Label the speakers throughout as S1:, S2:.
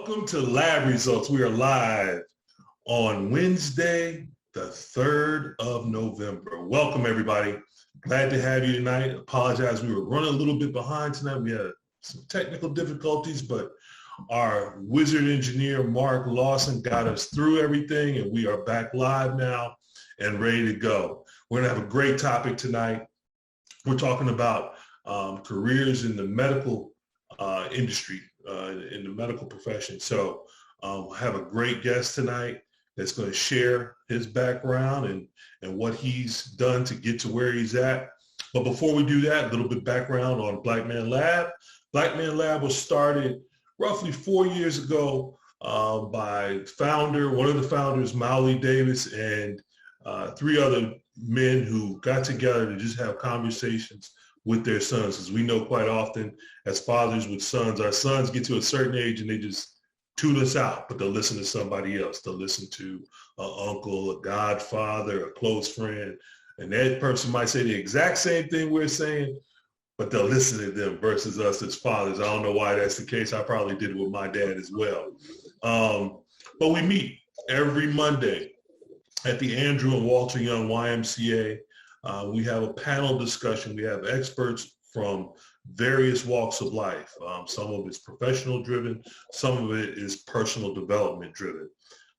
S1: Welcome to Lab Results. We are live on Wednesday, the 3rd of November. Welcome, everybody. Glad to have you tonight. Apologize, we were running a little bit behind tonight. We had some technical difficulties, but our wizard engineer, Mark Lawson, got us through everything, and we are back live now and ready to go. We're going to have a great topic tonight. We're talking about careers in the medical industry, in the medical profession. So we'll have a great guest tonight that's going to share his background and what he's done to get to where he's at. But before we do that, a little bit background on Black Man Lab. Black Man Lab was started roughly 4 years ago by one of the founders, Mauli Davis, and three other men who got together to just have conversations with their sons. As we know quite often as fathers with sons, our sons get to a certain age and they just tune us out, but they'll listen to somebody else. They'll listen to an uncle, a godfather, a close friend, and that person might say the exact same thing we're saying, but they'll listen to them versus us as fathers. I don't know why that's the case. I probably did it with my dad as well. But we meet every Monday at the Andrew and Walter Young YMCA. We have a panel discussion. We have experts from various walks of life. Some of it's professional driven. Some of it is personal development driven.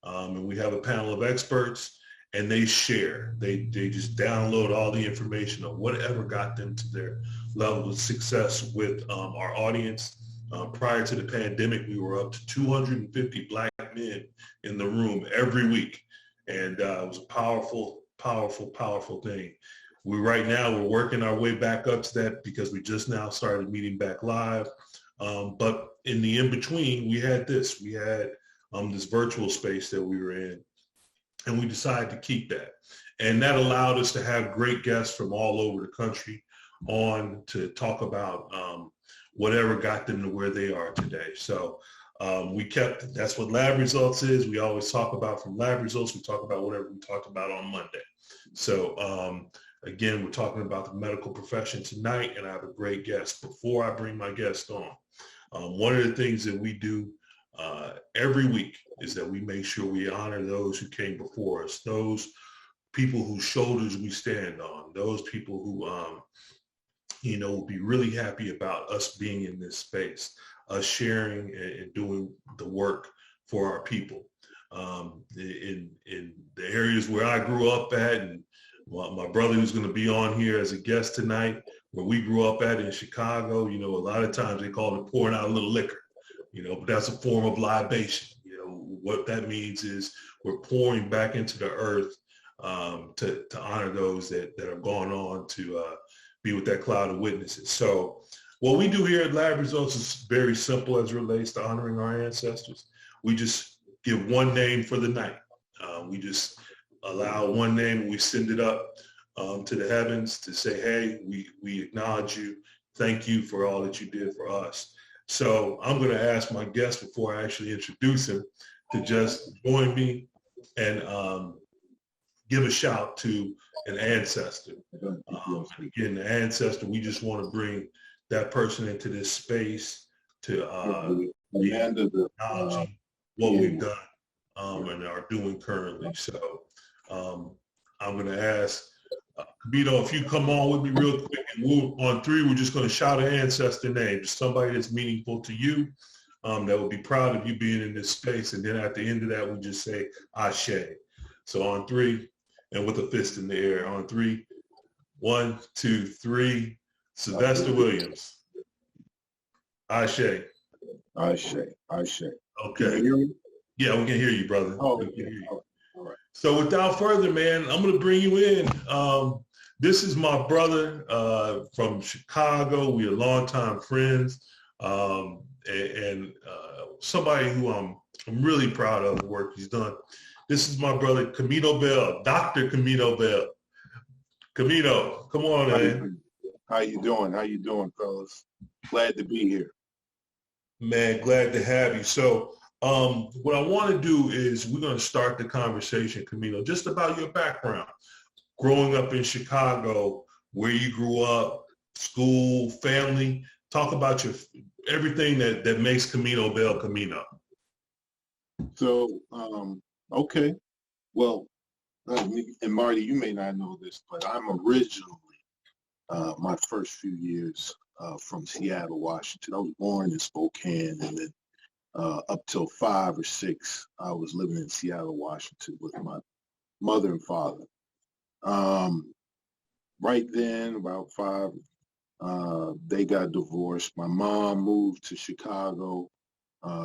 S1: And we have a panel of experts and they share. They just download all the information of whatever got them to their level of success with our audience. Prior to the pandemic, we were up to 250 Black men in the room every week. And it was a powerful, powerful, powerful thing. Right now, we're working our way back up to that because we just now started meeting back live. But in the in-between, we had this virtual space that we were in, and we decided to keep that. And that allowed us to have great guests from all over the country on to talk about whatever got them to where they are today. So that's what Lab Results is. We always talk about from Lab Results, we talk about whatever we talked about on Monday. So again, we're talking about the medical profession tonight, and I have a great guest. Before I bring my guest on, one of the things that we do every week is that we make sure we honor those who came before us, those people whose shoulders we stand on, those people who, will be really happy about us being in this space, us sharing and doing the work for our people. In the areas where I grew up at, and my brother who's going to be on here as a guest tonight, where we grew up at in Chicago, a lot of times they call it pouring out a little liquor, but that's a form of libation. What that means is we're pouring back into the earth to honor those that have gone on to be with that cloud of witnesses. So what we do here at Lab Results is very simple as it relates to honoring our ancestors. We just give one name for the night. We just allow one name and we send it up to the heavens to say, hey, we acknowledge you. Thank you for all that you did for us. So I'm going to ask my guest before I actually introduce him to just join me and give a shout to an ancestor. Again, the ancestor, we just want to bring that person into this space to acknowledge what we've done and are doing currently. So I'm going to ask Kameno, if you come on with me real quick, and on three, we're just going to shout an ancestor name, just somebody that's meaningful to you, that would be proud of you being in this space. And then at the end of that, we just say Ashe. So on three, and with a fist in the air, on three, 1, 2, 3, Sylvester Williams. Ashe.
S2: Ashe. Ashe.
S1: Okay.
S2: Can you hear me?
S1: Yeah, we can hear you, brother.
S2: Oh,
S1: we can hear you.
S2: all right.
S1: So without further, man, I'm going to bring you in. This is my brother from Chicago. We are longtime friends, and somebody who I'm really proud of the work he's done. This is my brother, Kameno Bell, Dr. Kameno Bell. Kameno, come on, man.
S2: How you doing? How you doing, fellas? Glad to be here.
S1: Man, glad to have you. So what I want to do is we're going to start the conversation, Kameno, just about your background. Growing up in Chicago, where you grew up, school, family. Talk about everything that makes Kameno Bell Kameno.
S2: So, okay. Well, and Marty, you may not know this, but I'm originally, my first few years from Seattle, Washington. I was born in Spokane, and then up till 5 or 6, I was living in Seattle, Washington with my mother and father. Right then, about 5, they got divorced. My mom moved to Chicago,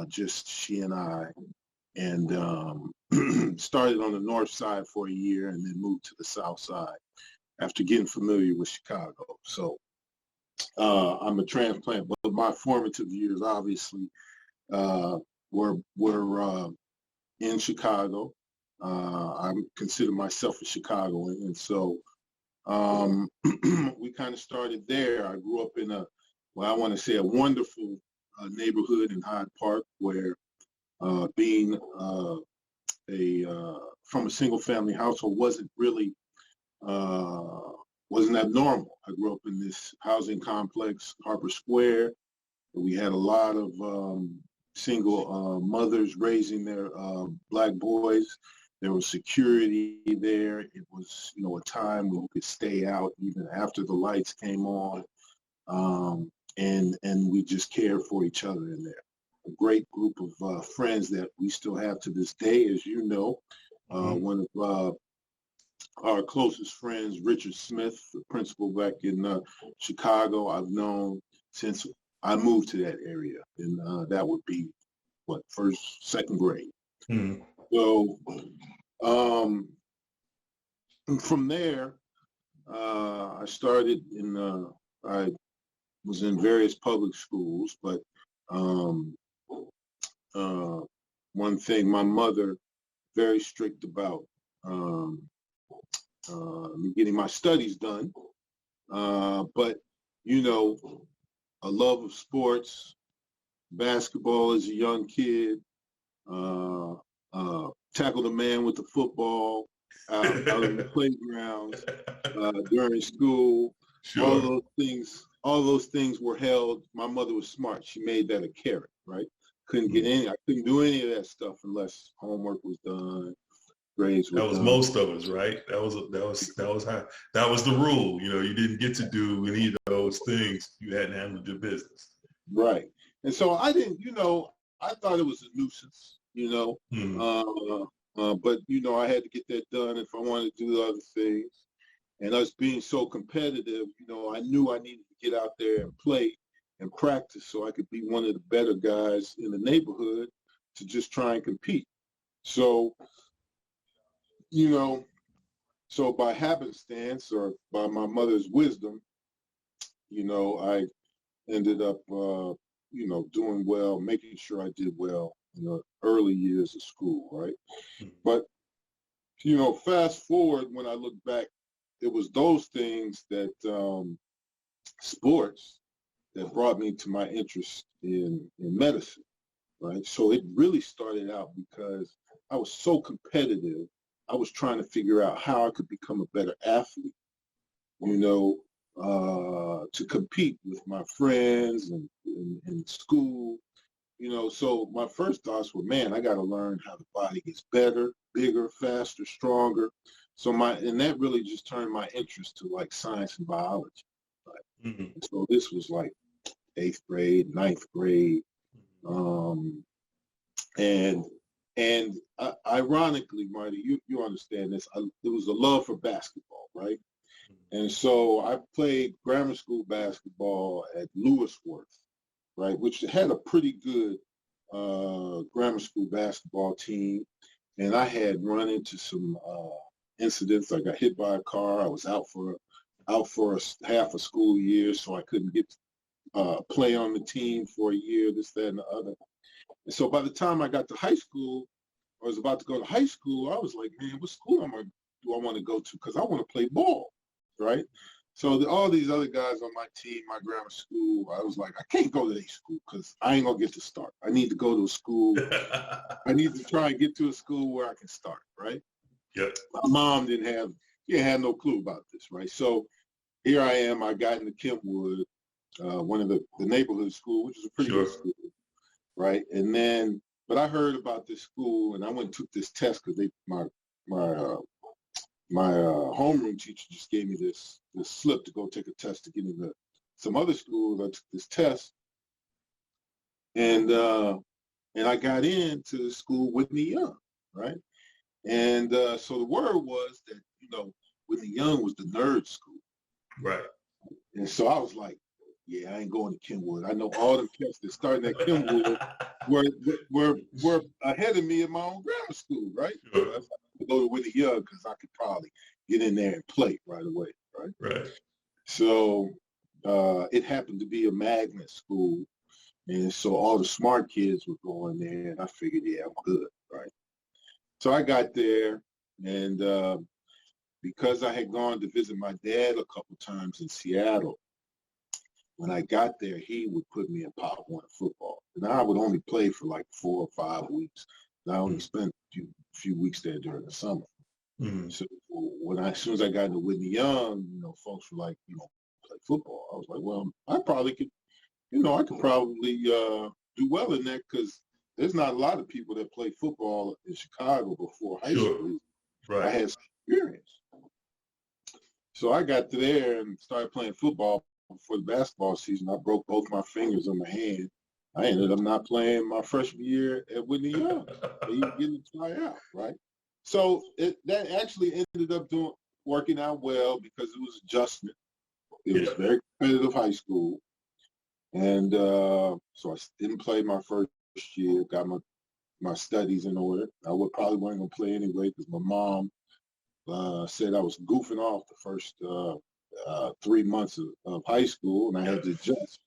S2: just she and I, and started on the north side for a year and then moved to the south side after getting familiar with Chicago. So I'm a transplant, but my formative years obviously were in Chicago. I consider myself a Chicagoan, and so we kind of started there. I grew up in I want to say a wonderful neighborhood in Hyde Park, where being from a single family household wasn't abnormal. I grew up in this housing complex, Harper Square. We had a lot of single mothers raising their Black boys. There was security there. It was, a time when we could stay out even after the lights came on, and we just cared for each other in there. A great group of friends that we still have to this day, as you know. One of our closest friends, Richard Smith, the principal back in Chicago, I've known since I moved to that area, and that would be first, second grade. So from there, I started I was in various public schools, but one thing, my mother, very strict about me getting my studies done, but a love of sports, basketball as a young kid, tackled a man with the football out in the playground during school. Sure. All those things were held. My mother was smart. She made that a carrot, right? I couldn't do any of that stuff unless homework was done. Grades were done. That was
S1: most of us, right? That was the rule. You didn't get to do any of those things. You hadn't handled your business.
S2: Right. And so I didn't, I thought it was a nuisance, but I had to get that done if I wanted to do other things. And us being so competitive, I knew I needed to get out there and play and practice so I could be one of the better guys in the neighborhood to just try and compete. So, so by happenstance or by my mother's wisdom, I ended up, doing well, making sure I did well in the early years of school, right? But, fast forward, when I look back, it was those things that, sports, that brought me to my interest in medicine, right? So it really started out because I was so competitive. I was trying to figure out how I could become a better athlete, to compete with my friends and in school, so my first thoughts were, man, I got to learn how the body gets better, bigger, faster, stronger. So and that really just turned my interest to like science and biology. Right? So this was like 8th grade, 9th grade. And ironically, Marty, you understand this, it was a love for basketball, right? And so I played grammar school basketball at Lewisworth, right, which had a pretty good grammar school basketball team. And I had run into some incidents. I got hit by a car. I was out for half a school year, so I couldn't get to play on the team for a year, this, that, and the other. And so by the time I got to high school, I was about to go to high school, I was like, man, what school do I want to go to? Because I want to play ball, right? So all these other guys on my team, my grammar school, I was like, I can't go to their school because I ain't going to get to start. I need to go to a school. I need to try and get to a school where I can start, right?
S1: Yep.
S2: My mom had no clue about this, right? So here I am. I got into Kentwood, one of the neighborhood school, which is a pretty good school, right? And then but I heard about this school, and I went and took this test because my homeroom teacher just gave me this slip to go take a test to get into some other school. I took this test, and I got into the school Whitney Young, right? And so the word was that, Whitney Young was the nerd school.
S1: Right.
S2: And so I was like, yeah, I ain't going to Kenwood. I know all the cats that started at Kenwood were ahead of me in my own grammar school, right?
S1: Sure.
S2: So I was like, to go to Whitney Young because I could probably get in there and play right away, right?
S1: Right.
S2: So it happened to be a magnet school. And so all the smart kids were going there, and I figured, yeah, I'm good, right? So I got there, and because I had gone to visit my dad a couple times in Seattle, when I got there, he would put me in Pop Warner football. And I would only play for like 4 or 5 weeks. And I only spent a few weeks there during the summer.
S1: Mm-hmm.
S2: So as soon as I got into Whitney Young, folks were like, play football. I was like, well, I probably could, I could probably do well in that because there's not a lot of people that play football in Chicago before high school.
S1: Right.
S2: I had some experience. So I got there and started playing football. For the basketball season, I broke both my fingers on my hand. I ended up not playing my freshman year at Whitney Young. Even getting to try out, right? So that actually ended up working out well because it was adjustment. It was very competitive high school. And so I didn't play my first year, got my studies in order. I probably wasn't going to play anyway because my mom said I was goofing off the first 3 months of high school, and I had to adjust.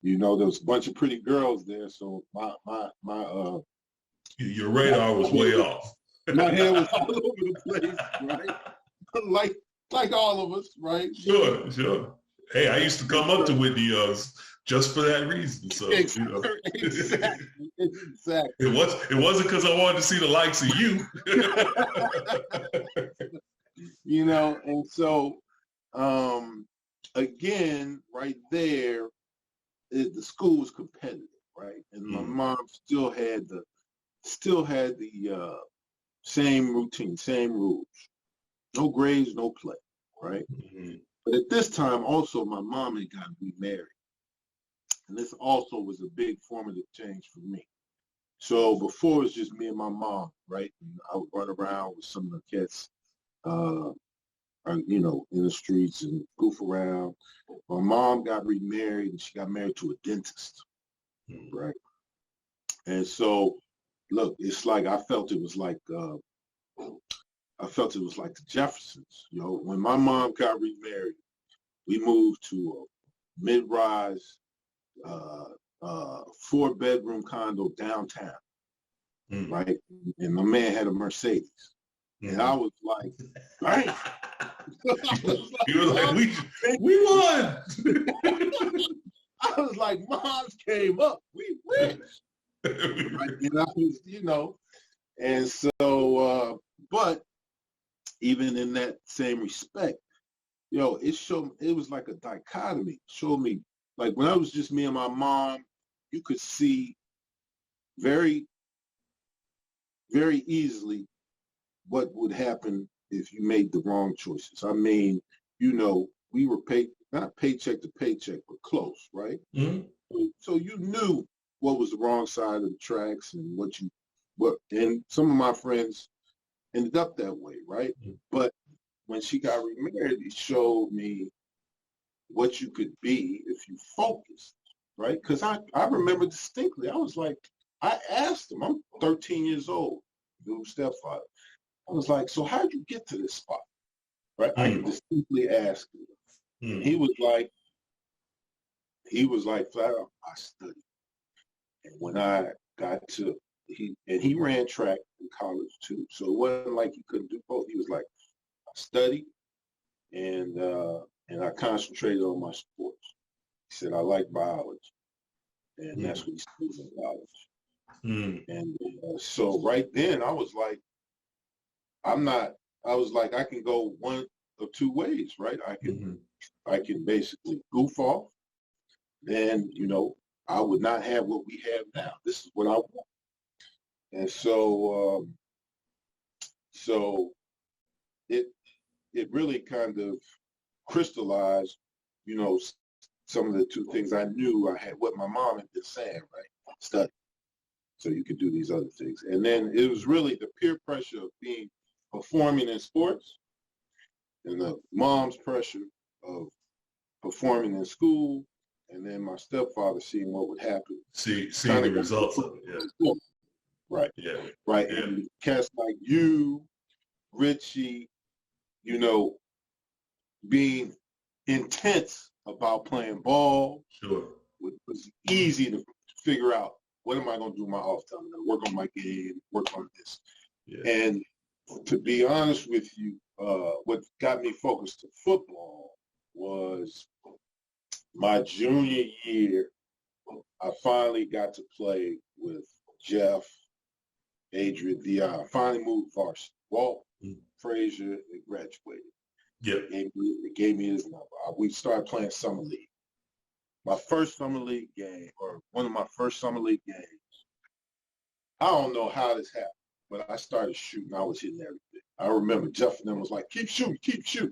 S2: There was a bunch of pretty girls there, so my
S1: your radar was way off.
S2: My head was all over the place, right? like all of us, right?
S1: Sure. Hey, I used to come up to Whitney Young's just for that reason. So
S2: Exactly.
S1: It wasn't because I wanted to see the likes of you.
S2: And so again, right there, the school was competitive, right? And my mom still had the same routine, same rules. No grades, no play, right? Mm-hmm. But at this time, also, my mom had gotten remarried. And this also was a big formative change for me. So before it was just me and my mom, right? And I would run around with some of the kids, in the streets and goof around. My mom got remarried, and she got married to a dentist, right? And so, look, it's like I felt it was like the Jeffersons. When my mom got remarried, we moved to a mid-rise 4-bedroom condo downtown, right? And my man had a Mercedes. And I was like, right.
S1: You were like, we won.
S2: I was like, Mom's came up. We rich. Right? And so, but even in that same respect, it was like a dichotomy. It showed me, like when I was just me and my mom, you could see very, very easily what would happen if you made the wrong choices. I mean, we were paid, not paycheck to paycheck, but close, right? Mm-hmm. So you knew what was the wrong side of the tracks and and some of my friends ended up that way, right? Mm-hmm. But when she got remarried, it showed me what you could be if you focused, right? Because I remember distinctly, I was like, I asked him, I'm 13 years old, new stepfather. I was like, so how'd you get to this spot? Right? I could distinctly ask him. And he was like, flat out, I studied. And when I got he ran track in college too. So it wasn't like he couldn't do both. He was like, I studied and I concentrated on my sports. He said, I like biology. And that's what he studied in college. And so right then I was like, I can go one of two ways, right? I can basically goof off. Then, I would not have what we have now. This is what I want. And so it really kind of crystallized, you know, some of the two things I knew I had, what my mom had been saying, right? Study, so you could do these other things. And then it was really the peer pressure of performing in sports, and the mom's pressure of performing in school, and then my stepfather seeing what would happen.
S1: Seeing the results of it, yeah.
S2: Right.
S1: Yeah.
S2: Right.
S1: Yeah.
S2: And cats like you, Richie, you know, being intense about playing ball.
S1: Sure.
S2: It was easy to figure out, what am I going to do in my off time? I'm going to work on my game, work on this.
S1: Yeah.
S2: And to be honest with you, what got me focused to football was my junior year. I finally got to play with Jeff, Adrian, Dion. I finally moved varsity. Walt Frazier had graduated.
S1: Yep.
S2: It gave me his number. We started playing summer league. My first summer league game, or one of my first summer league games, I don't know how this happened, but I started shooting. I was hitting everything. I remember Jeff and them was like, keep shooting, keep shooting.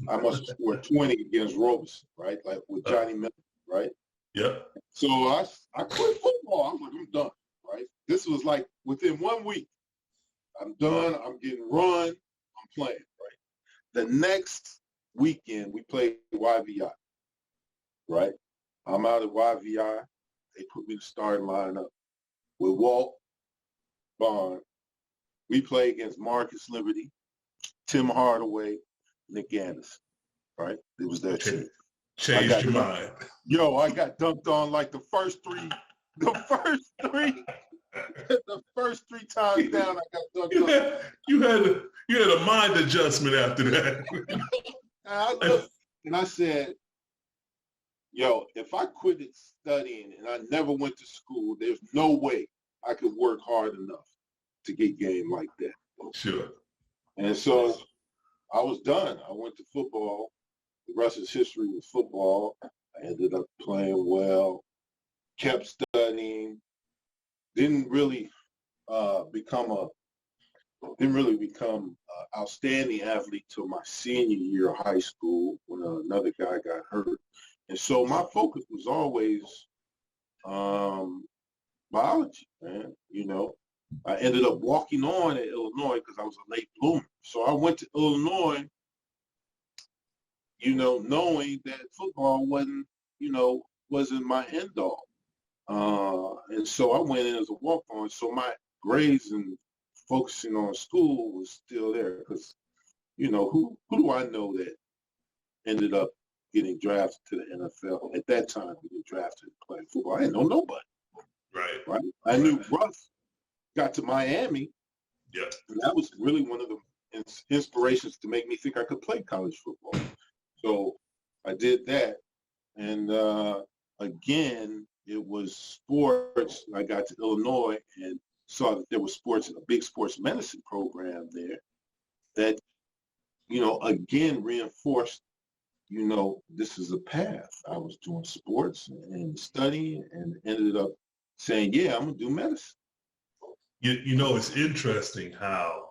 S2: I must have scored 20 against Robeson, right? Like with Johnny Miller, right?
S1: Yep.
S2: So I quit football. I'm like, I'm done, right? This was like within 1 week. I'm done. I'm getting run. I'm playing, right? The next weekend, we played YVI, right? I'm out at YVI. They put me in the starting lineup with Walt Bond. We play against Marcus Liberty, Tim Hardaway, Nick Anderson, right? It was their team.
S1: Changed your mind.
S2: Yo, I got dunked on like the first three times down, I got dunked on.
S1: You had a mind adjustment after that.
S2: I looked and I said, yo, if I quit studying and I never went to school, there's no way I could work hard enough to get game like that.
S1: Sure.
S2: And so I was done. I went to football. The rest is history with football. I ended up playing well, kept studying, didn't really become outstanding athlete till my senior year of high school when another guy got hurt. And so my focus was always biology, man. You know, I ended up walking on at Illinois because I was a late bloomer. So I went to Illinois, you know, knowing that football wasn't my end all. And so I went in as a walk-on. So my grades and focusing on school was still there because, you know, who do I know that ended up getting drafted to the NFL? At that time, we get drafted to play football. I didn't know nobody. Right. I knew Russ got to Miami.
S1: Yeah.
S2: And that was really one of the inspirations to make me think I could play college football. So I did that. And again, it was sports. I got to Illinois and saw that there was a big sports medicine program there that, you know, again reinforced, you know, this is a path. I was doing sports and studying and ended up saying, yeah, I'm going to do medicine.
S1: You know, it's interesting how,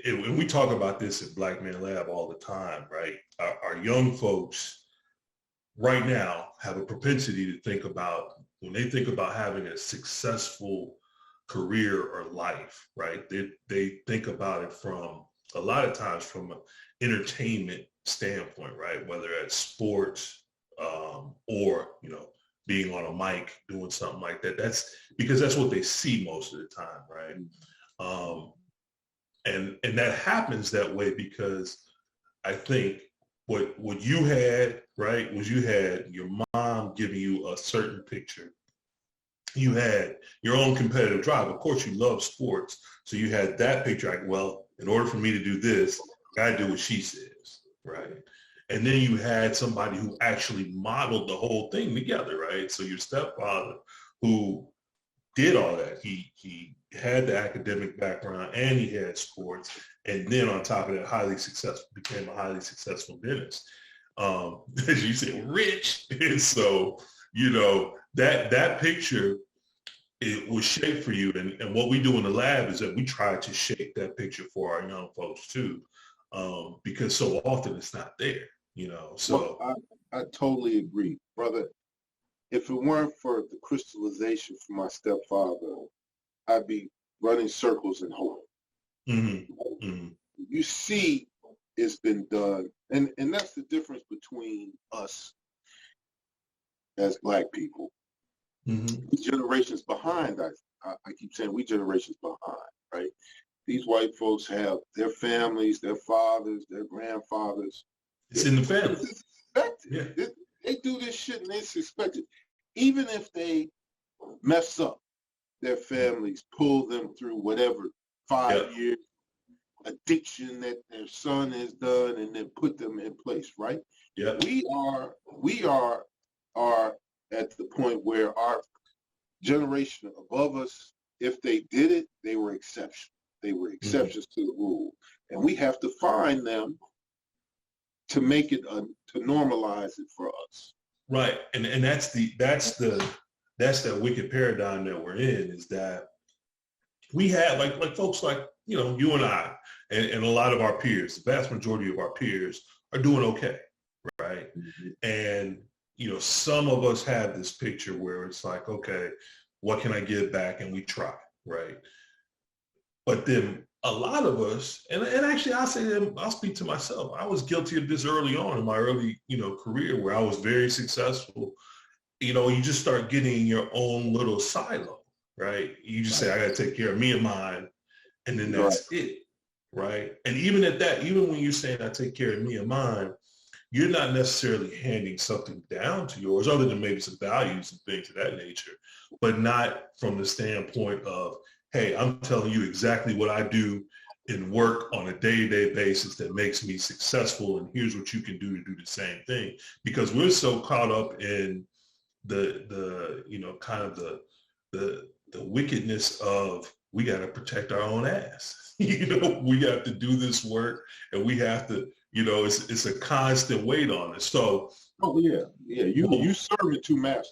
S1: and we talk about this at Black Man Lab all the time, right? Our young folks right now have a propensity to think about, when they think about having a successful career or life, right? They think about it from, a lot of times, from an entertainment standpoint, right? Whether it's sports or, you know, being on a mic, doing something like that. That's because that's what they see most of the time, right? And that happens that way because I think what you had, right, was you had your mom giving you a certain picture. You had your own competitive drive. Of course, you love sports. So you had that picture, like, well, in order for me to do this, I gotta do what she says, right? And then you had somebody who actually modeled the whole thing together, right? So your stepfather, who did all that, he had the academic background and he had sports, and then on top of that, became a highly successful dentist. As you said, rich. And so, you know, that picture it was shaped for you. And what we do in the lab is that we try to shape that picture for our young folks too, because so often it's not there,
S2: Well,
S1: so.
S2: I totally agree, brother. If it weren't for the crystallization from my stepfather, I'd be running circles and hope.
S1: Mm-hmm, mm-hmm,
S2: You see, it's been done, and that's the difference between us as Black people.
S1: mm-hmm.
S2: Generations behind, I keep saying we generations behind, right? These white folks have their families, their fathers, their grandfathers.
S1: It's in the family.
S2: It's expected.
S1: Yeah.
S2: They do this shit and it's expected. Even if they mess up, their families pull them through whatever 5 years addiction that their son has done and then put them in place, right?
S1: Yeah.
S2: We are at the point where our generation above us, if they did it, they were exceptions. They were exceptions to the rule. And we have to find them to make it, to normalize it for us.
S1: Right. And that's that wicked paradigm that we're in, is that we have like folks like, you and I and a lot of our peers, the vast majority of our peers are doing okay. Right. Mm-hmm. And, some of us have this picture where it's like, okay, what can I give back? And we try. Right. But then a lot of us, and actually I'll speak to myself. I was guilty of this early on in my early, career, where I was very successful. You just start getting your own little silo, right? You just say, I got to take care of me and mine. And then that's it, right? And even at that, even when you're saying I take care of me and mine, you're not necessarily handing something down to yours, other than maybe some values and things of that nature, but not from the standpoint of, hey, I'm telling you exactly what I do in work on a day-to-day basis that makes me successful, and here's what you can do to do the same thing. Because we're so caught up in the kind of the wickedness of, we got to protect our own ass. We have to do this work, and we have to, it's a constant weight on us. So,
S2: you serve the two masters.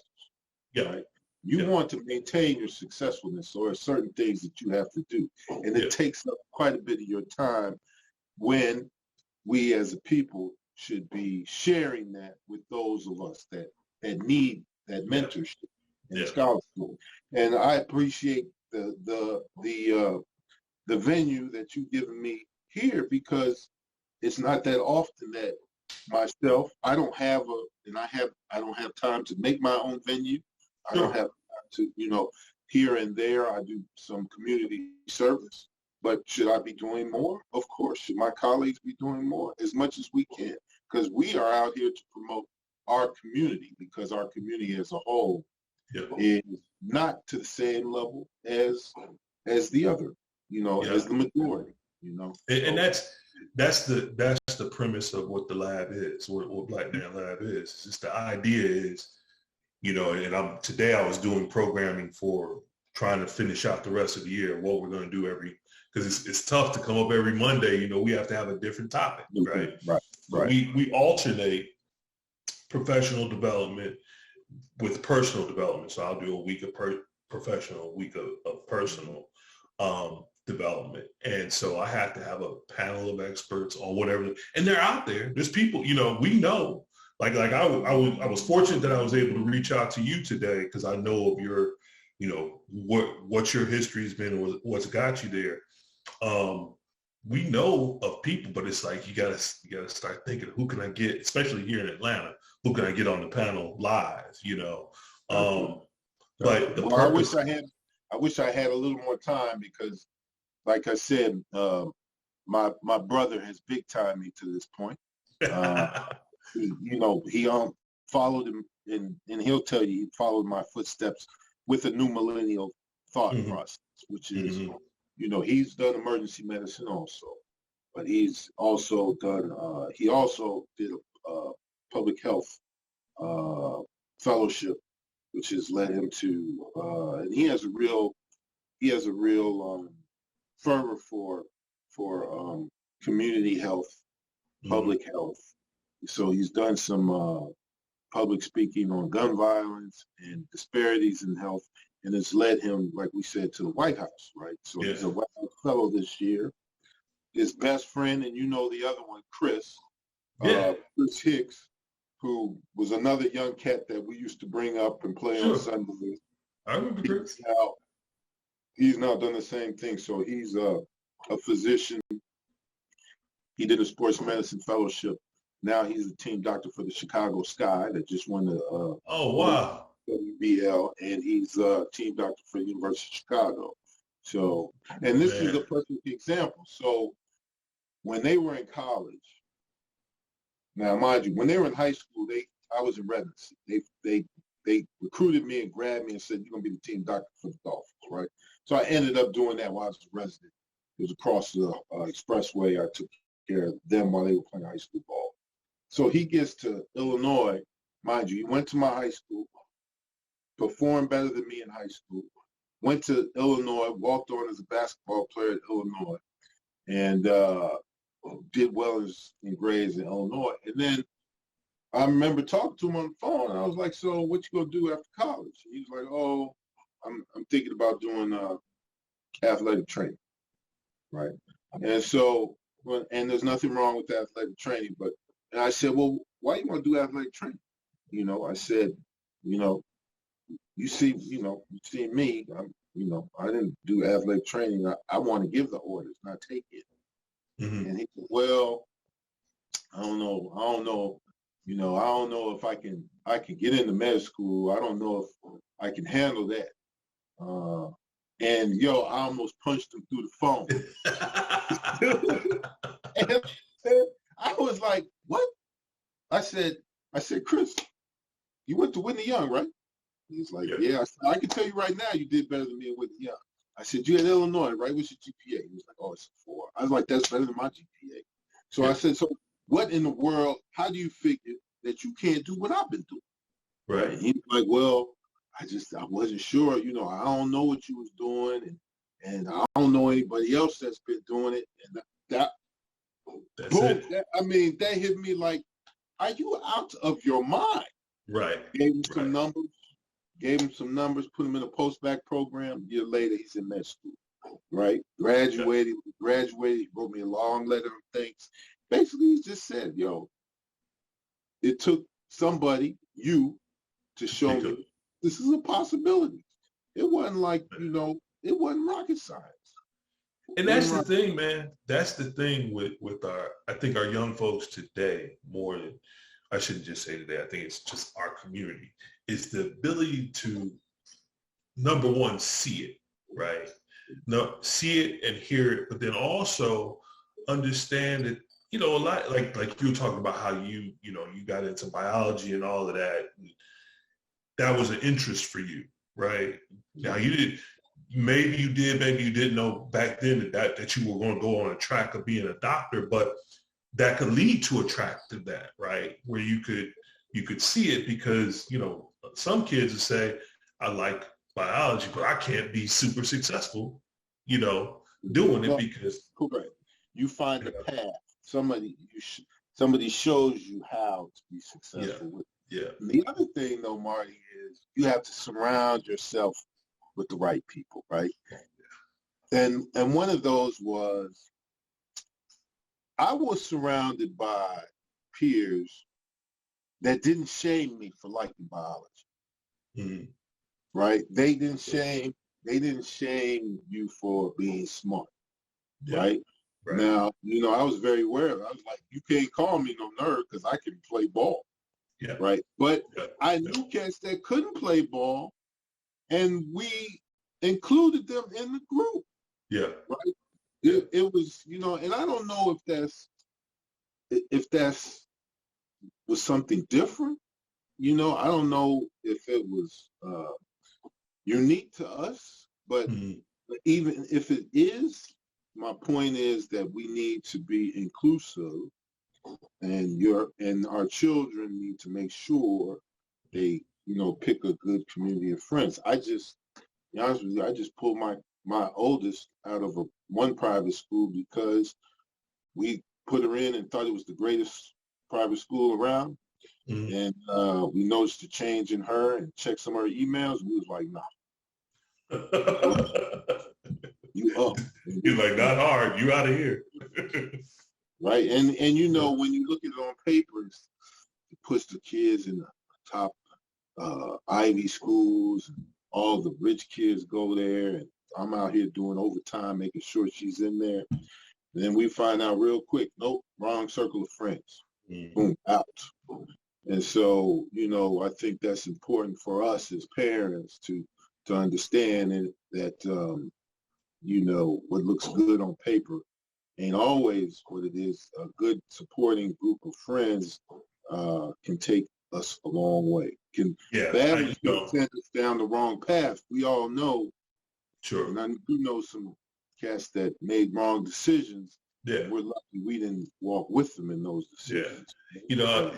S1: Yeah.
S2: Right? You want to maintain your successfulness, so there are certain things that you have to do. And it takes up quite a bit of your time, when we as a people should be sharing that with those of us that need that mentorship and scholarship. And I appreciate the venue that you've given me here, because it's not that often that myself, I don't have time to make my own venue. I don't have to, here and there I do some community service. But should I be doing more? Of course. Should my colleagues be doing more? As much as we can, because we are out here to promote our community, because our community as a whole is not to the same level as the other, as the majority,
S1: And that's the premise of what the lab is, what Black Man Lab is. It's just, the idea is, and today I was doing programming for trying to finish out the rest of the year, what we're going to do because it's tough to come up every Monday. We have to have a different topic, right?
S2: Right.
S1: We alternate professional development with personal development. So I'll do a week of professional, a week of personal development. And so I have to have a panel of experts on whatever, and they're out there. There's people, we know. Like I was fortunate that I was able to reach out to you today, because I know of your, what your history has been, what's got you there. We know of people, but it's like you gotta start thinking, who can I get, especially here in Atlanta, who can I get on the panel live? But the purpose.
S2: I wish I had a little more time, because, like I said, my brother has big time me to this point. He followed him, and he'll tell you, he followed my footsteps with a new millennial thought process, which is, he's done emergency medicine also, but he's also done, he also did a public health fellowship, which has led him to, and he has a real fervor for community health, public health. So he's done some public speaking on gun violence and disparities in health. and it's led him, like we said, to the White House, right? So he's a White House fellow this year. His best friend, and you know the other one, Chris Hicks, who was another young cat that we used to bring up and play on Sundays.
S1: I remember Chris.
S2: He's now done the same thing. So he's a physician. He did a sports medicine fellowship. Now he's a team doctor for the Chicago Sky that just won the WBL, and he's a team doctor for the University of Chicago. So, and this is a perfect example. So when they were in college, now mind you, when they were in high school, I was in residency. They recruited me and grabbed me and said, "You're gonna be the team doctor for the Dolphins," right? So I ended up doing that while I was a resident. It was across the expressway. I took care of them while they were playing high school ball. So he gets to Illinois, mind you, he went to my high school, performed better than me in high school, went to Illinois, walked on as a basketball player at Illinois, and did well in grades in Illinois. And then I remember talking to him on the phone, and I was like, "So what you gonna do after college?" And he was like, "Oh, I'm thinking about doing athletic training," right? And so, and there's nothing wrong with athletic training, but and I said, "Well, why you want to do athletic training?" I said, you see me, I didn't do athletic training. I want to give the orders, not take it. Mm-hmm. And he said, "Well, I don't know. I don't know if I can get into med school. I don't know if I can handle that." And I almost punched him through the phone. And I was like, "What?" I said, "Chris, you went to Whitney Young, right?" He's like, "Yeah." I said, "I can tell you right now, you did better than me at Whitney Young." I said, "You at Illinois, right? What's your GPA?" He was like, "Oh, it's a 4." I was like, "That's better than my GPA." So I said, "So what in the world? How do you figure that you can't do what I've been doing?"
S1: Right.
S2: And he was like, "Well, I wasn't sure. I don't know what you was doing, and I don't know anybody else that's been doing it." And that's boom. That hit me like, "Are you out of your mind?"
S1: Right.
S2: Gave him some numbers, put him in a post-bac program. A year later, he's in med school, right? Graduated, he wrote me a long letter of thanks. Basically, he just said, it took somebody, you, to show me this is a possibility. It wasn't like, it wasn't rocket science.
S1: And that's the thing, man. That's the thing with I think our young folks today, more than, I shouldn't just say today, I think it's just our community, is the ability to, number one, see it, right? No, see it and hear it, but then also understand that, a lot, like you were talking about how you got into biology and all of that. That was an interest for you, right? Now maybe you didn't know back then that you were going to go on a track of being a doctor, but that could lead to a track to that, right? Where you could see it, because, some kids would say, "I like biology, but I can't be super successful, doing it because."
S2: Correct. You find a path. Somebody shows you how to be successful with it.
S1: Yeah.
S2: And the other thing, though, Marty, is you have to surround yourself with the right people, right? And one of those was, I was surrounded by peers that didn't shame me for liking biology. Mm-hmm. Right? They didn't shame you for being smart. Yeah. Right? Now, I was very aware of it. I was like, you can't call me no nerd because I can play ball. Yeah. Right. But I knew cats that couldn't play ball, and we included them in the group.
S1: Yeah.
S2: Right. It was, and I don't know if that's was something different. I don't know if it was unique to us, but even if it is, my point is that we need to be inclusive, and our children need to make sure they, pick a good community of friends. I just, to be honest with you, I just pulled my oldest out of one private school because we put her in and thought it was the greatest private school around. Mm-hmm. And we noticed a change in her and checked some of her emails. We was like, nah. You up.
S1: He's like, not hard. You out of here.
S2: Right. And you know, when you look at it on papers, it puts the kids in the top Ivy schools. All the rich kids go there. And I'm out here doing overtime, making sure she's in there. And then we find out real quick, nope, wrong circle of friends. Boom, out. And so, you know, I think that's important for us as parents to understand that, you know, what looks good on paper ain't always what it is. A good supporting group of friends can take us a long way. Can badly send us down the wrong path. We all know.
S1: Sure.
S2: And I do know some cats that made wrong decisions.
S1: Yeah.
S2: We're lucky we didn't walk with them in those decisions.
S1: Yeah. You know,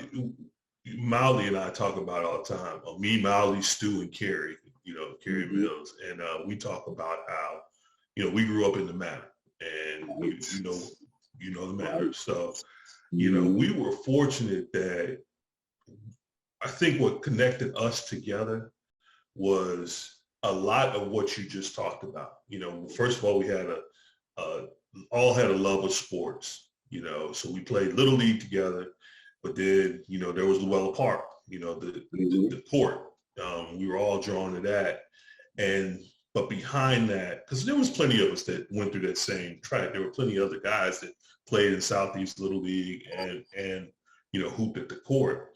S1: Molly and I talk about it all the time. Me, Molly, Stu, and Carrie, you know, Carrie Mills. And we talk about how, you know, we grew up in the Manor. And, you know the Manor. So, you know, we were fortunate that I think what connected us together was a lot of what you just talked about. You know, first of all, we had all had a love of sports, you know, so we played Little League together, but then, you know, there was Llewellyn Park, you know, the court. We were all drawn to that. But behind that, because there was plenty of us that went through that same track. There were plenty of other guys that played in Southeast Little League and you know, hooped at the court.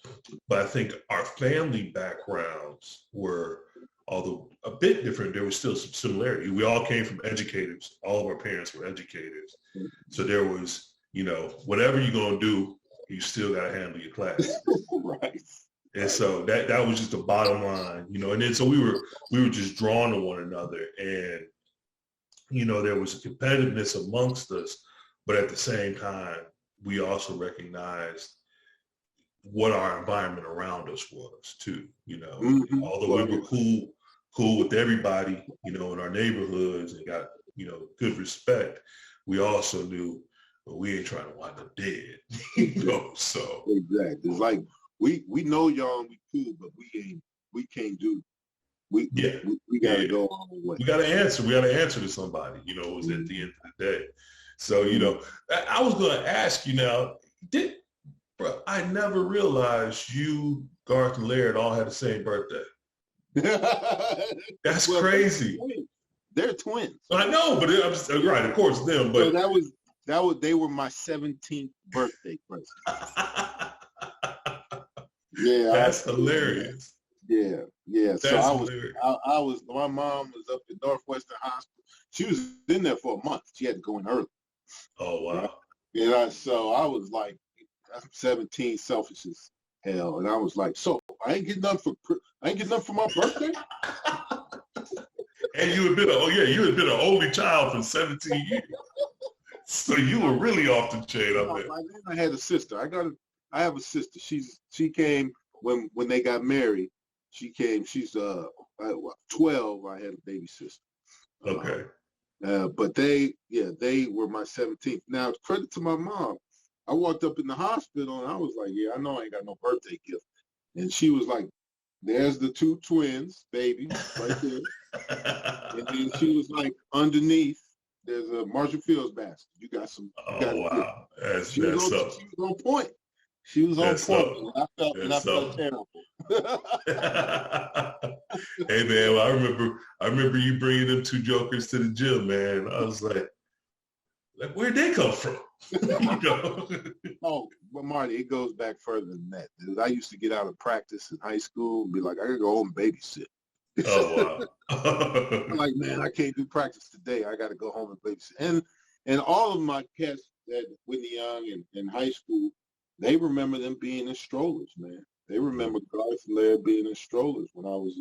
S1: But I think our family backgrounds were, although a bit different, there was still some similarity. We all came from educators. All of our parents were educators. So there was, you know, whatever you're going to do, you still got to handle your class.
S2: Right.
S1: And so that was just the bottom line, you know. And then so we were just drawn to one another. And, you know, there was a competitiveness amongst us. But at the same time, we also recognized what our environment around us was too, you know. Although we were cool with everybody, you know, in our neighborhoods and got, you know, good respect, we also knew, well, we ain't trying to wind up dead, you know. So
S2: exactly, it's like we know y'all and we cool, but we can't do. We gotta go all the way.
S1: We gotta answer to somebody, you know. It was at the end of the day. So, you know, I was gonna ask you now, bro, I never realized you, Garth, and Laird all had the same birthday. That's crazy.
S2: They're twins.
S1: I know, but I'm just, right, of course, them. But
S2: so they were my 17th birthday present. Yeah,
S1: that's hilarious.
S2: Yeah.
S1: That's
S2: so
S1: hilarious.
S2: I was. My mom was up in Northwestern Hospital. She was in there for a month. She had to go in early.
S1: Oh wow.
S2: Yeah. So I was like, I'm 17, selfish as hell, and I was like, so I ain't getting nothing for my birthday.
S1: And you had been an only child for 17 years. So you were really off the chain up there.
S2: I had a sister. I have a sister. She came when they got married. She came. She's 12. I had a baby sister.
S1: Okay.
S2: But they were my 17th. Now, credit to my mom. I walked up in the hospital and I was like, yeah, I know I ain't got no birthday gift. And she was like, there's the two twins, baby, right there. And then she was like, underneath, there's a Marshall Fields basket. You got some.
S1: Wow. She
S2: was on point. She was on point. And I felt terrible.
S1: Hey man, well, I remember you bringing them two jokers to the gym, man. I was like where'd they come from? You know?
S2: Oh, but Marty, it goes back further than that. I used to get out of practice in high school and be like, I gotta go home and babysit.
S1: Oh wow.
S2: I'm like, man, I can't do practice today. I gotta go home and babysit. And all of my cats that Whitney Young and in high school, they remember them being in strollers, man. They remember Garth and Laird being in strollers when I was,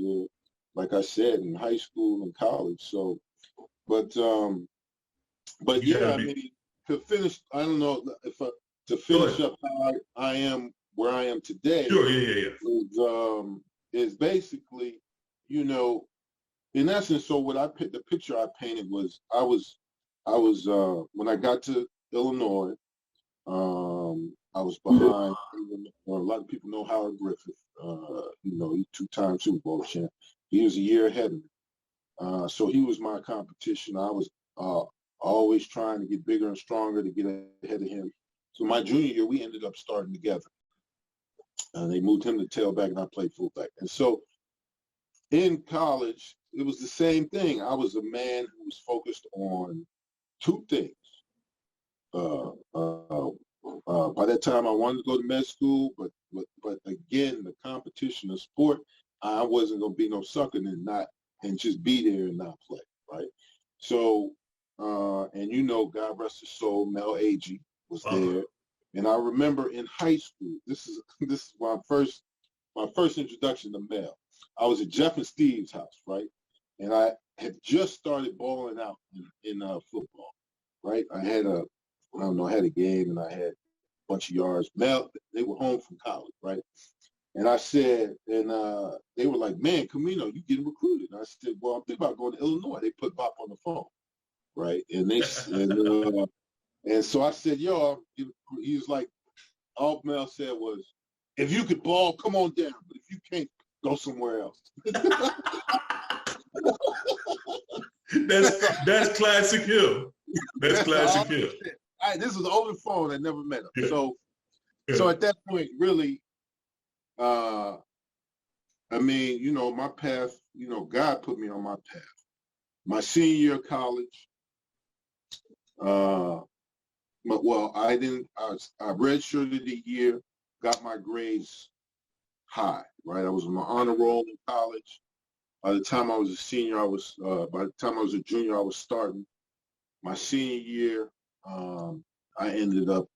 S2: like I said, in high school and college. So, but yeah, I mean, to finish, I don't know to finish up how I am where I am today.
S1: Sure, yeah.
S2: Is basically, you know, in essence. So the picture I painted was I was when I got to Illinois. I was behind. A lot of people know Howard Griffith. You know, he's 2-time Super Bowl champ. He was a year ahead of me. So he was my competition. I was always trying to get bigger and stronger to get ahead of him. So my junior year, we ended up starting together. They moved him to tailback, and I played fullback. And so in college, it was the same thing. I was a man who was focused on two things. By that time, I wanted to go to med school, but again, the competition of sport, I wasn't gonna be no sucker and just be there and not play, right? So, and God rest his soul, Mel Agee was there, and I remember in high school, this is my first introduction to Mel. I was at Jeff and Steve's house, right, and I had just started balling out in football, right? I had a game and I had a bunch of yards. Mel, they were home from college, right? And I said, and they were like, man, Kameno, you getting recruited? And I said, well, I'm thinking about going to Illinois. They put Bob on the phone, right? And and so I said, yo, he was like, all Mel said was, if you could ball, come on down. But if you can't, go somewhere else.
S1: That's classic him. That's classic him.
S2: This was over the phone. I never met him. Yeah. So at that point, really, my path, God put me on my path. My senior year of college, I redshirted a year, got my grades high, right? I was on my honor roll in college. By the time I was a senior, by the time I was a junior, I was starting. My senior year, I ended up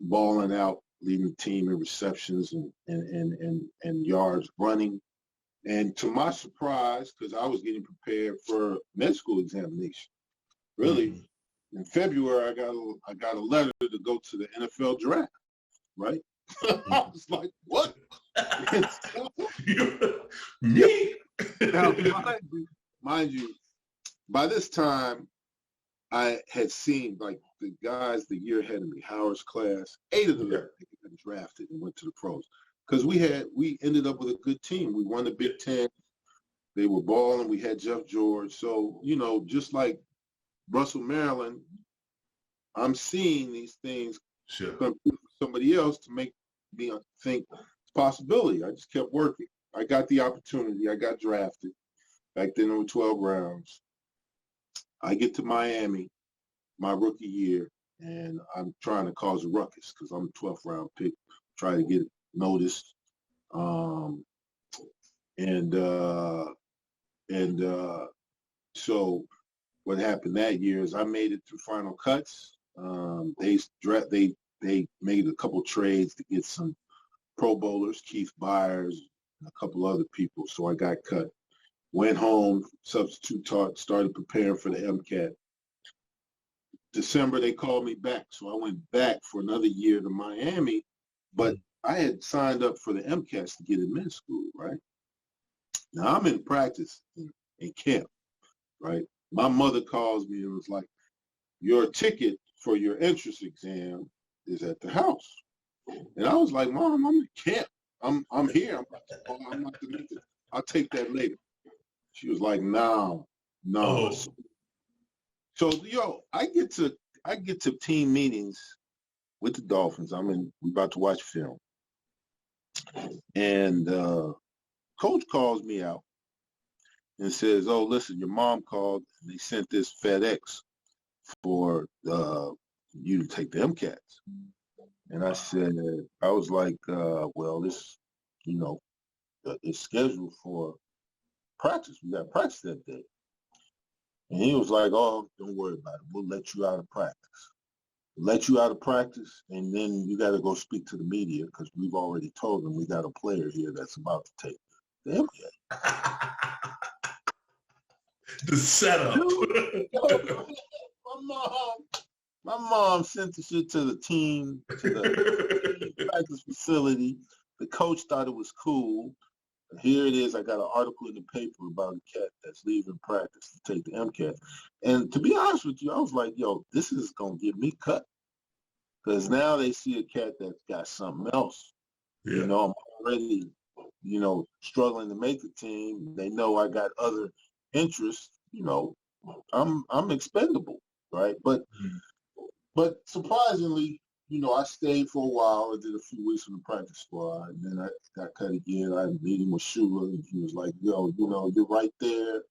S2: balling out, leading the team in receptions and yards running. And to my surprise, because I was getting prepared for med school examination, really, in February, I got a letter to go to the NFL draft, right? I was like, what?
S1: Me?
S2: Now, mind you, by this time, I had seen like the guys the year ahead of me, Howard's class, 8 of them got drafted and went to the pros. Because we ended up with a good team. We won the Big Ten. They were balling. We had Jeff George. So, just like Russell, Maryland, I'm seeing these things from somebody else to make me think it's a possibility. I just kept working. I got the opportunity. I got drafted. Back then there were 12 rounds. I get to Miami my rookie year, and I'm trying to cause a ruckus because I'm a 12th round pick, try to get noticed. So what happened that year is I made it through final cuts. They made a couple trades to get some Pro Bowlers, Keith Byers, and a couple other people. So I got cut. Went home, substitute taught, started preparing for the MCAT. December, they called me back. So I went back for another year to Miami, but I had signed up for the MCATs to get in med school, right? Now I'm in practice in camp, right? My mother calls me and was like, your ticket for your entrance exam is at the house. And I was like, Mom, I'm in camp. I'm here. I'm not gonna make it. I'll take that later. She was like, no.
S1: Oh.
S2: So I get to team meetings with the Dolphins. We about to watch film. And coach calls me out and says, oh, listen, your mom called and they sent this FedEx for you to take the MCATs. And I was like, well, this, it's scheduled for practice. We got practice that day. And he was like, oh, don't worry about it. We'll let you out of practice. And then you got to go speak to the media because we've already told them we got a player here that's about to take the MCAT.
S1: The setup.
S2: My mom sent the shit to the team, to the practice facility. The coach thought it was cool. Here it is. I got an article in the paper about a cat that's leaving practice to take the MCAT. And to be honest with you, I was like, yo, this is going to get me cut. Because now they see a cat that's got something else. Yeah. I'm already, struggling to make the team. They know I got other interest, I'm expendable, right? But surprisingly, I stayed for a while. I did a few weeks in the practice squad, and then I got cut again. I had a meeting with Shula, and he was like, "Yo, you're right there.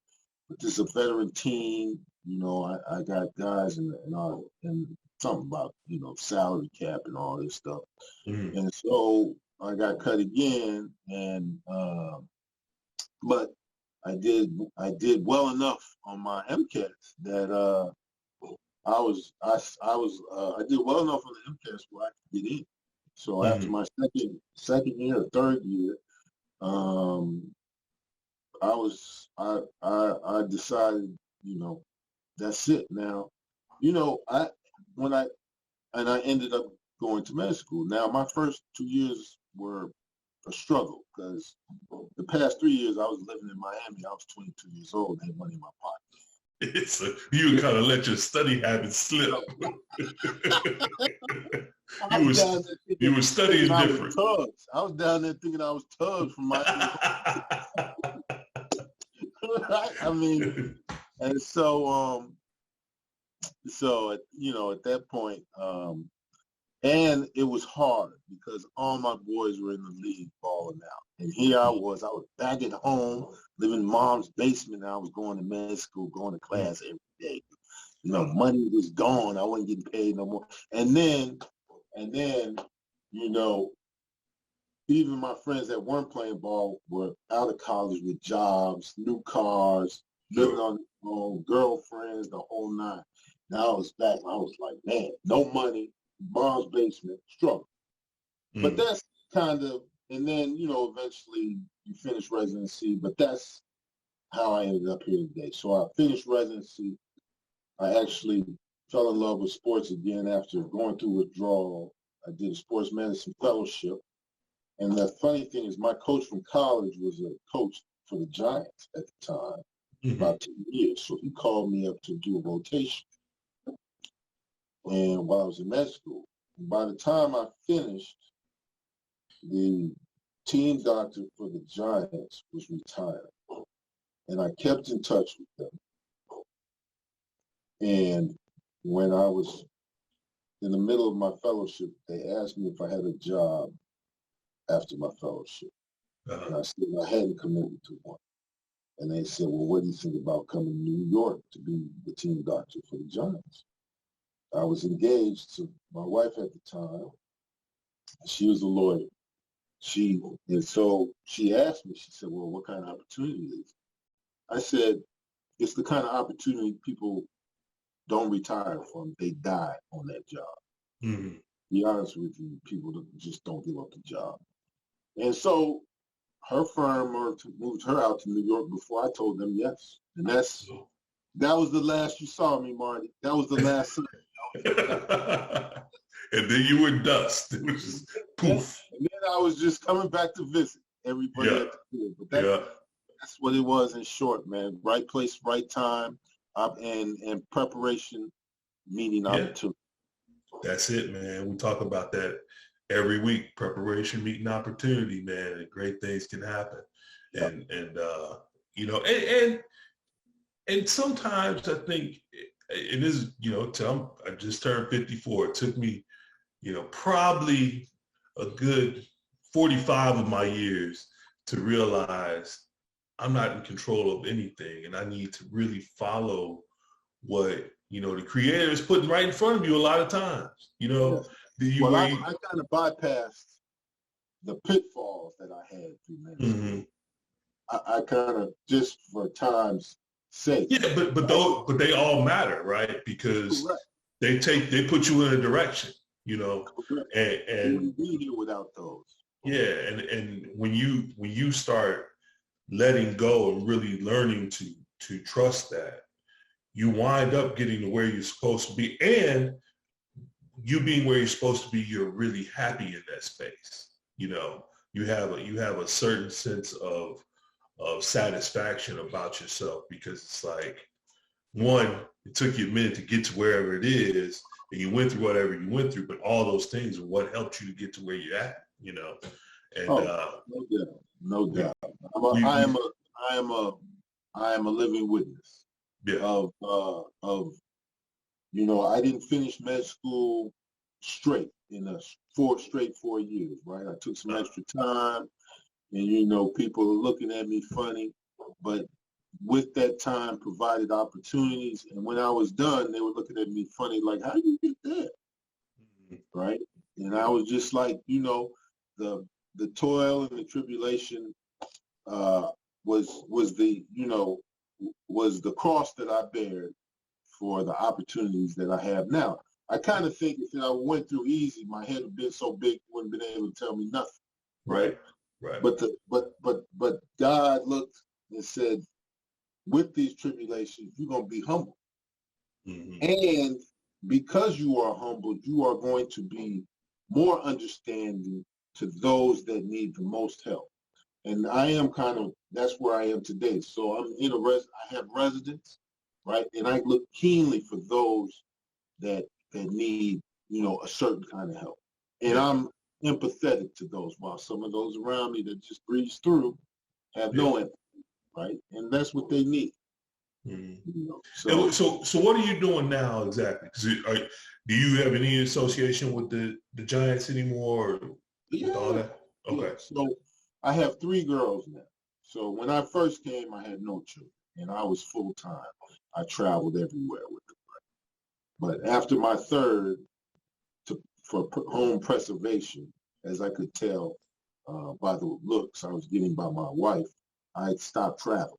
S2: But this is a veteran team. I got guys and something about salary cap and all this stuff."
S1: Mm-hmm.
S2: And so I got cut again, but I did well enough on my MCAS that I did well enough on the MCAS where I could get in. So after my second year or third year, I decided, that's it. Now, I ended up going to med school. Now my first 2 years were a struggle because the past 3 years I was living in Miami. I was 22 years old and had money in my pocket.
S1: So you kind of let your study habits slip. You were studying different.
S2: I was down there thinking I was Tubbs from Miami. Right? I mean, and so at that point, and it was hard because all my boys were in the league balling out. And here I was back at home, living in mom's basement. And I was going to med school, going to class every day. Money was gone. I wasn't getting paid no more. And then, even my friends that weren't playing ball were out of college with jobs, new cars, living on their own, girlfriends, the whole nine. Now I was back. I was like, man, no money. Mom's basement, struggle. But that's kind of, and then, eventually you finish residency, but that's how I ended up here today. So I finished residency. I actually fell in love with sports again after going through withdrawal. I did a sports medicine fellowship. And the funny thing is my coach from college was a coach for the Giants at the time, about 10 years. So he called me up to do a rotation. And while I was in med school, by the time I finished, the team doctor for the Giants was retired. And I kept in touch with them. And when I was in the middle of my fellowship, they asked me if I had a job after my fellowship. And I said I hadn't committed to one. And they said, well, what do you think about coming to New York to be the team doctor for the Giants? I was engaged to my wife at the time. She was a lawyer. And so she asked me, she said, well, what kind of opportunity is it? I said, it's the kind of opportunity people don't retire from. They die on that job. To be honest with you, people just don't give up the job. And so her firm moved her out to New York before I told them yes. And that was the last you saw me, Marty. That was the last time.
S1: And then you were dust. It was just poof.
S2: And then I was just coming back to visit everybody at the field. But that's what it was in short, man. Right place, right time, and preparation meeting opportunity.
S1: That's it, man. We talk about that every week. Preparation meeting opportunity, man. And great things can happen. And sometimes I think it is, I just turned 54. It took me, probably a good 45 of my years to realize I'm not in control of anything, and I need to really follow what, the creator is putting right in front of you a lot of times, I
S2: kind of bypassed the pitfalls that I had through medicine. I kind of, just for time's sake.
S1: Yeah, but they all matter, right? Because they put you in a direction, and
S2: wouldn't be here without those.
S1: Yeah, and when you start letting go and really learning to trust that, you wind up getting to where you're supposed to be, and you being where you're supposed to be, you're really happy in that space. You have a certain sense of satisfaction about yourself, because it's like, one, it took you a minute to get to wherever it is, and you went through whatever you went through, but all those things are what helped you to get to where you're at, And
S2: no doubt. I am a I am a living witness
S1: Yeah.
S2: of I didn't finish med school straight in a straight 4 years, right? I took some extra time, and people are looking at me funny, but with that time provided opportunities, and when I was done, they were looking at me funny, like, how do you get there, right? And I was just like, the toil and the tribulation was the cross that I bared for the opportunities that I have now. I kind of think if I went through easy, my head would have been so big, you wouldn't have been able to tell me nothing, right?
S1: Right.
S2: But God looked and said, with these tribulations, you're gonna be humble, and because you are humble, you are going to be more understanding to those that need the most help. And I am that's where I am today. So I'm I have residents, right? And I look keenly for those that need, a certain kind of help. And I'm empathetic to those, while some of those around me that just breeze through have no empathy, right? And that's what they need.
S1: So what are you doing now exactly? Do you have any association with the Giants anymore, or with all that? Okay.
S2: Yeah. So I have 3 girls now. So when I first came, I had no children, and I was full time. I traveled everywhere with them. But after my third, for home preservation, as I could tell by the looks I was getting by my wife, I stopped traveling.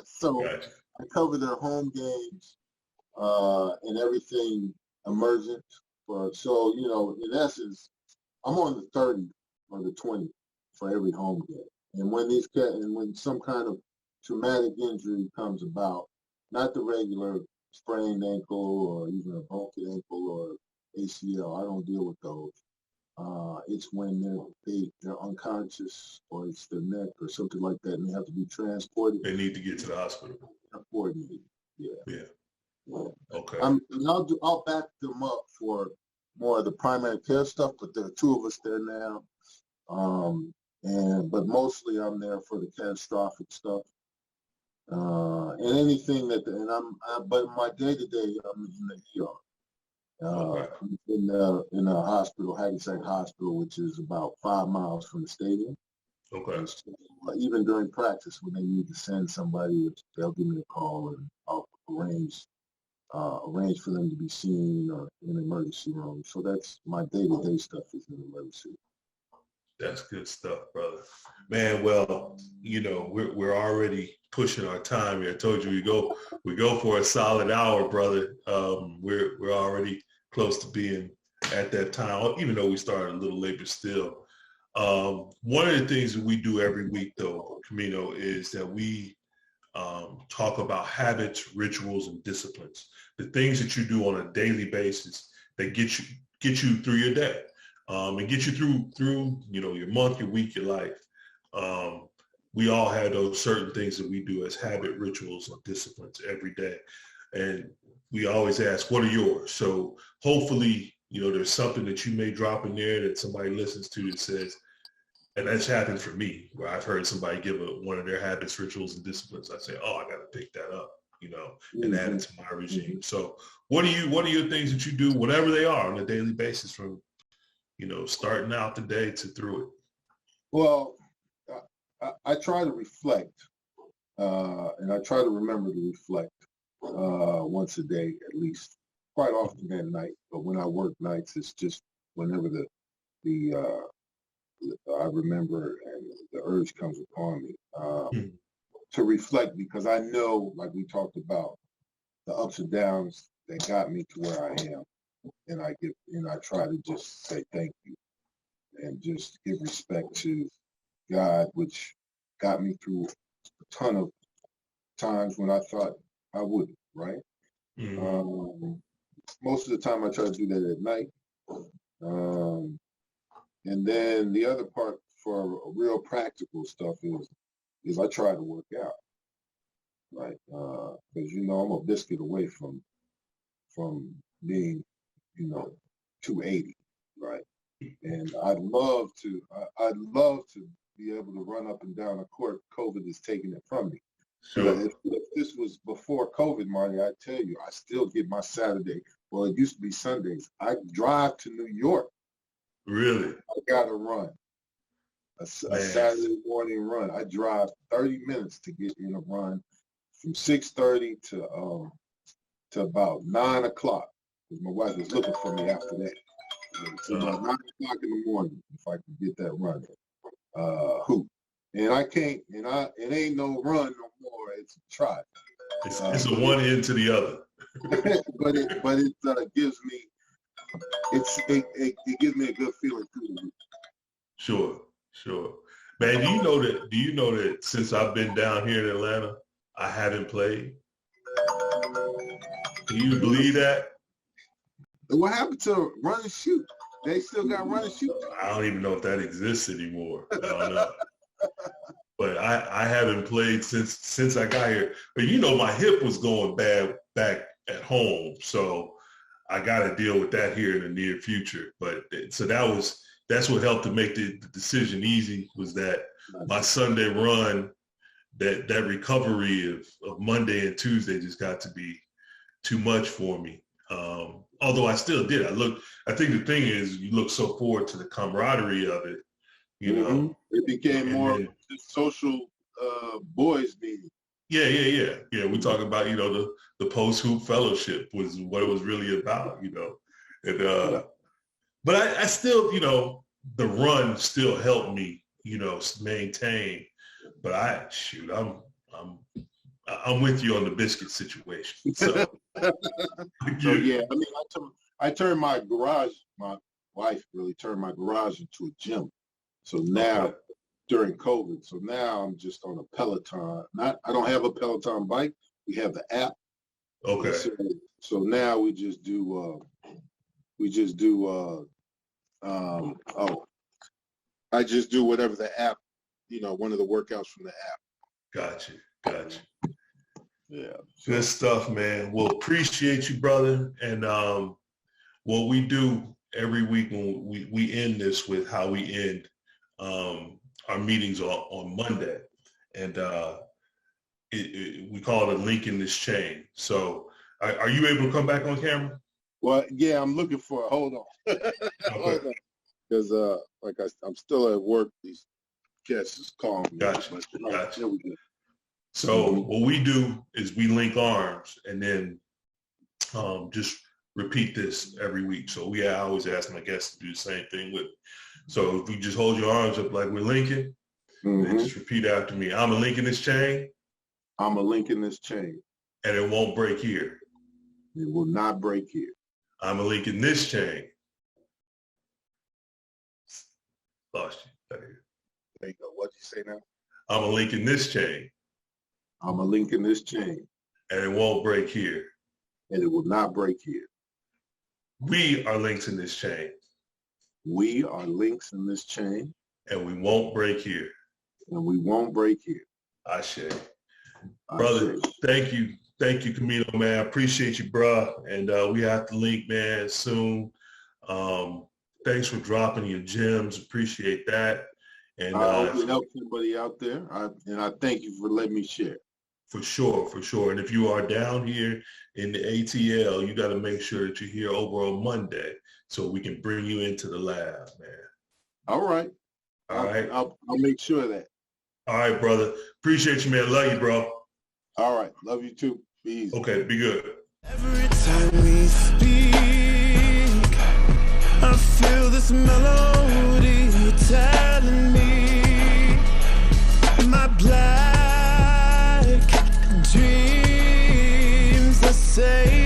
S2: So
S1: Gotcha.
S2: I cover their home games and everything emergent. So, in essence, I'm on the 30 or the 20 for every home game. And when some kind of traumatic injury comes about, not the regular sprained ankle or even a broken ankle or ACL, I don't deal with those. It's when they're unconscious, or it's their neck or something like that, and they have to be transported.
S1: They need to get to the hospital.
S2: Coordinated.
S1: Yeah. Okay.
S2: And I'll back them up for more of the primary care stuff, but there are 2 of us there now. But mostly I'm there for the catastrophic stuff. And anything but my day-to-day, I'm in the ER. In a hospital, Hackensack Hospital, which is about 5 miles from the stadium.
S1: Okay.
S2: So, even during practice, when they need to send somebody, they'll give me a call, and I'll arrange for them to be seen in an emergency room. So that's my day-to-day stuff, is in the emergency.
S1: That's good stuff, brother. Man, well, we're already pushing our time here. I told you we go for a solid hour, brother. We're already close to being at that time, even though we started a little later still. One of the things that we do every week, though, Kameno, is that we talk about habits, rituals, and disciplines. The things that you do on a daily basis that get you through your day. And get you through your month, your week, your life. We all have those certain things that we do as habit, rituals, and disciplines every day. And we always ask, what are yours? So hopefully, there's something that you may drop in there that somebody listens to that says, and that's happened for me, where I've heard somebody give one of their habits, rituals, and disciplines. I say, I got to pick that up, and add it to my regime. So what are your things that you do, whatever they are, on a daily basis, from starting out the day to through it?
S2: Well, I try to reflect, and I try to remember to reflect once a day at least. Quite often at night, but when I work nights, it's just whenever I remember and the urge comes upon me to reflect, because I know, like we talked about, the ups and downs that got me to where I am, and I try to just say thank you and just give respect to God, which got me through a ton of times when I thought I wouldn't, right? Most of the time I try to do that at night. And then the other part for real practical stuff is I try to work out, right? Because, I'm a biscuit away from being, 280, right? And I'd love to be able to run up and down a court. COVID is taking it from me.
S1: Sure.
S2: If this was before COVID, Marty, I tell you, I still get my Saturday. Well, it used to be Sundays. I drive to New York.
S1: Really?
S2: I got to run a Saturday morning run. I drive 30 minutes to get in a run from 6:30 to about 9 o'clock. Because my wife is looking for me after that. So about 9 o'clock in the morning, if I can get that run. Hoop. And I can't, it ain't no run no more. It's a trot.
S1: It's a one end to the other.
S2: but it gives me, it gives me a good feeling too.
S1: Sure. Man, do you know that since I've been down here in Atlanta, I haven't played? Can you believe that?
S2: What happened to run and shoot? They still got run and shoot?
S1: I don't even know if that exists anymore. I don't know. But I haven't played since I got here. But my hip was going bad back at home, so I got to deal with that here in the near future. But so that's what helped to make the decision easy, was that my Sunday run, that recovery of Monday and Tuesday just got to be too much for me. Although I still did. I think the thing is, you look so forward to the camaraderie of it.
S2: It became more of a social boys meeting.
S1: Yeah. We talk about, the post-hoop fellowship was what it was really about, And but I still, the run still helped me, maintain. But I'm with you on the biscuit situation. So,
S2: yeah, I turned my garage, my wife really turned my garage into a gym. So now, during COVID, so now I'm just on a Peloton. I don't have a Peloton bike. We have the app.
S1: Okay.
S2: So now we just do, I just do whatever the app, one of the workouts from the app.
S1: Gotcha.
S2: Yeah.
S1: Good stuff, man. Well, appreciate you, brother. And what we do every week when we end this with how we end our meetings on Monday. And we call it a link in this chain. So are you able to come back on camera?
S2: Well, yeah, I'm looking for it. Hold on. Hold on. Because I'm still at work. These cats is calling me.
S1: Gotcha. So what we do is we link arms and then just repeat this every week. So I always ask my guests to do the same thing with. So if we just hold your arms up like we're linking, then just repeat after me. I'm a link in this chain.
S2: I'm a link in this chain.
S1: And it won't break here.
S2: It will not break here.
S1: I'm a link in this chain. Lost you.
S2: There you go. What'd you say now?
S1: I'm a link in this chain.
S2: I'm a link in this chain.
S1: And it won't break here.
S2: And it will not break here.
S1: We are links in this chain.
S2: We are links in this chain.
S1: And we won't break here.
S2: And we won't break here.
S1: Ashe. Brother, thank you. Thank you, Kameno, man. I appreciate you, bro. And we have to link, man, soon. Thanks for dropping your gems. Appreciate that. And
S2: I hope it helps somebody out there. And I thank you for letting me share.
S1: For sure. And if you are down here in the ATL, you got to make sure that you're here over on Monday so we can bring you into the lab, man.
S2: All right. I'll make sure of that.
S1: All right, brother. Appreciate you, man. Love you, bro.
S2: All right. Love you too. Be easy.
S1: Okay, be good.
S3: Every time we speak, I feel this melody telling me my black dreams are safe.